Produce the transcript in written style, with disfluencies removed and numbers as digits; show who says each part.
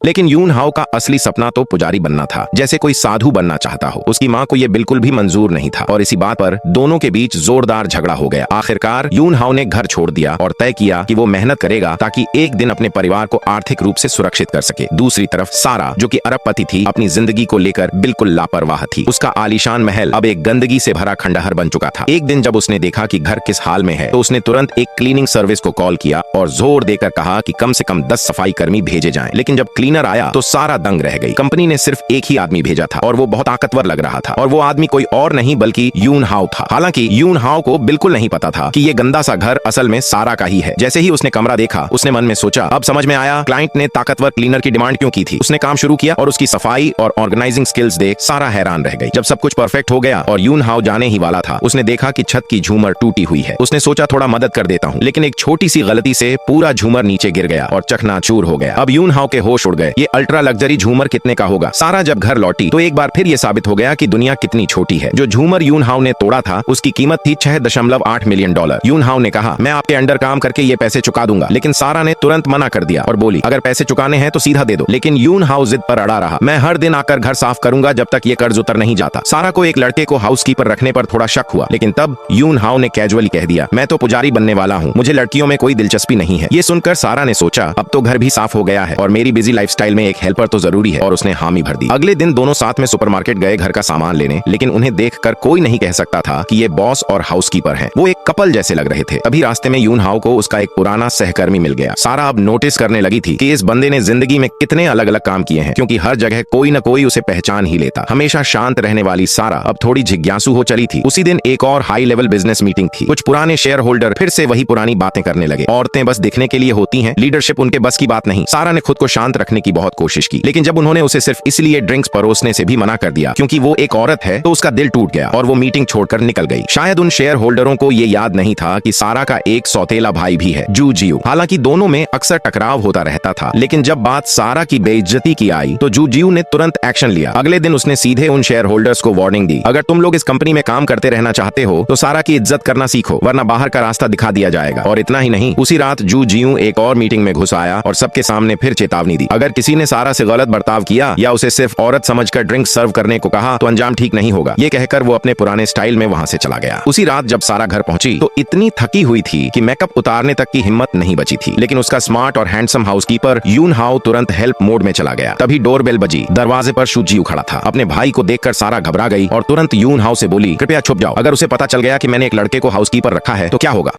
Speaker 1: लेकिन यून हाओ का असली सपना तो पुजारी बनना था, जैसे कोई साधु बनना चाहता हो। उसकी माँ को यह बिल्कुल भी मंजूर नहीं था और इसी बात पर दोनों के बीच जोरदार झगड़ा हो गया। आखिरकार यून हाओ ने घर छोड़ दिया और तय किया कि वो मेहनत करेगा ताकि एक दिन अपने परिवार को आर्थिक रूप से सुरक्षित कर सके। दूसरी तरफ सारा, जो कि अरबपति थी, अपनी जिंदगी को लेकर बिल्कुल लापरवाह थी। उसका आलीशान महल अब एक गंदगी से भरा खंडहर बन चुका था। एक दिन जब उसने देखा कि घर किस हाल में है तो उसने तुरंत एक क्लीनिंग सर्विस को कॉल किया और जोर देकर कहा कि कम से कम 10 सफाई कर्मी भेजे जाएं। लेकिन जब क्लीनर आया तो सारा दंग रह गई। कंपनी ने सिर्फ एक ही आदमी भेजा था और वो बहुत ताकतवर लग रहा था और वो आदमी कोई और नहीं बल्कि यून हाओ था। हालांकि यून हाओ को बिल्कुल नहीं पता था कि ये गंदा सा घर असल में सारा का ही है। जैसे ही उसने कमरा देखा उसने मन में सोचा, अब समझ में आया क्लाइंट ने ताकतवर क्लीनर की डिमांड क्यों की थी। उसने काम शुरू किया और उसकी सफाई और ऑर्गेनाइजिंग स्किल्स देख सारा हैरान रह गई। जब सब कुछ परफेक्ट हो गया और यून हाओ जाने ही वाला था, उसने देखा कि छत की झूमर टूटी हुई है। उसने सोचा थोड़ा मदद कर देता हूँ, लेकिन एक छोटी सी गलती से पूरा झूमर नीचे गिर गया और चकनाचूर हो गया। अब यून हाओ के होश उड़ गए। ये अल्ट्रा लग्जरी झूमर कितने का होगा। सारा जब घर लौटी तो एक बार फिर ये साबित हो गया कि दुनिया कितनी छोटी है। जो झूमर यून हाओ ने तोड़ा था उसकी कीमत थी $6.8 मिलियन। यून हाओ ने कहा, मैं आपके अंडर काम करके ये पैसे चुका दूंगा। लेकिन सारा ने तुरंत मना कर दिया और बोली, अगर पैसे चुकाने हैं तो सीधा दे दो। लेकिन यून हाओ जिद पर अड़ा रहा, मैं हर दिन आकर घर साफ करूंगा जब तक ये कर्ज उतर नहीं जाता। सारा को एक लड़के को हाउसकीपर रखने पर थोड़ा शक हुआ, लेकिन तब यून हाओ ने कैजुअली कह दिया, मैं तो पुजारी बनने वाला हूँ, मुझे लड़कियों में कोई दिलचस्पी नहीं है। ये सुनकर सारा ने सोचा, अब तो घर भी साफ हो गया है और मेरी बिजी लाइफस्टाइल में एक हेल्पर तो जरूरी है, और उसने हामी भर दी। अगले दिन दोनों साथ में सुपरमार्केट गए घर का सामान लेने, लेकिन उन्हें देखकर कोई नहीं कह सकता था कि ये बॉस और हाउसकीपर हैं। वो एक कपल जैसे लग रहे थे। तभी रास्ते में यून हाओ को उसका एक पुराना सहकर्मी मिल गया। सारा अब नोटिस करने लगी थी कि इस बंदे ने जिंदगी में कितने अलग अलग काम किए हैं, क्योंकि हर जगह कोई न कोई उसे पहचान ही लेता। हमेशा शांत रहने वाली सारा अब थोड़ी जिज्ञासु हो चली थी। उसी दिन एक और हाई लेवल बिजनेस मीटिंग थी। कुछ पुराने शेयर होल्डर फिर से वही पुरानी बातें करने लगे। औरतें बस दिखने के लिए होती हैं, लीडरशिप उनके बस की बात नहीं। सारा ने खुद को शांत रखने की बहुत कोशिश की, लेकिन जब उन्होंने उसे सिर्फ इसलिए ड्रिंक्स परोसने से भी मना कर दिया क्योंकि वो एक औरत है, तो उसका दिल टूट गया और वो मीटिंग छोड़कर निकल गई। शायद उन शेयर होल्डरों को ये याद नहीं था कि सारा का एक सौतेला भाई भी है, जू जियू। हालांकि दोनों में अक्सर टकराव होता रहता था, लेकिन जब बात सारा की बेइज्जती की आई तो जू जियू ने तुरंत एक्शन लिया। अगले दिन उसने सीधे उन शेयर होल्डर्स को वार्निंग दी, अगर तुम लोग इस कंपनी में काम करते रहना चाहते हो तो सारा की इज्जत करना सीखो, वरना बाहर का रास्ता दिखा दिया जाएगा। और इतना ही नहीं, उसी रात जू जियू एक और मीटिंग में घुस आया और सबके सामने फिर चेतावनी दी, अगर किसी ने सारा से गलत बर्ताव किया या उसे सिर्फ औरत समझकर ड्रिंक सर्व करने को कहा तो अंजाम ठीक नहीं होगा। ये कहकर वो अपने पुराने स्टाइल में वहां से चला गया। उसी रात जब सारा घर पहुंची तो इतनी थकी हुई थी कि मेकअप उतारने तक की हिम्मत नहीं बची थी, लेकिन उसका स्मार्ट और हैंडसम हाउसकीपर यून हाओ तुरंत हेल्प मोड में चला गया। तभी डोरबेल बजी। दरवाजे पर जू जियू खड़ा था। अपने भाई को देखकर सारा घबरा गई और तुरंत यून हाओ से बोली, कृपया छुप जाओ, अगर उसे पता चल गया कि मैंने एक लड़के को हाउसकीपर रखा है तो क्या होगा।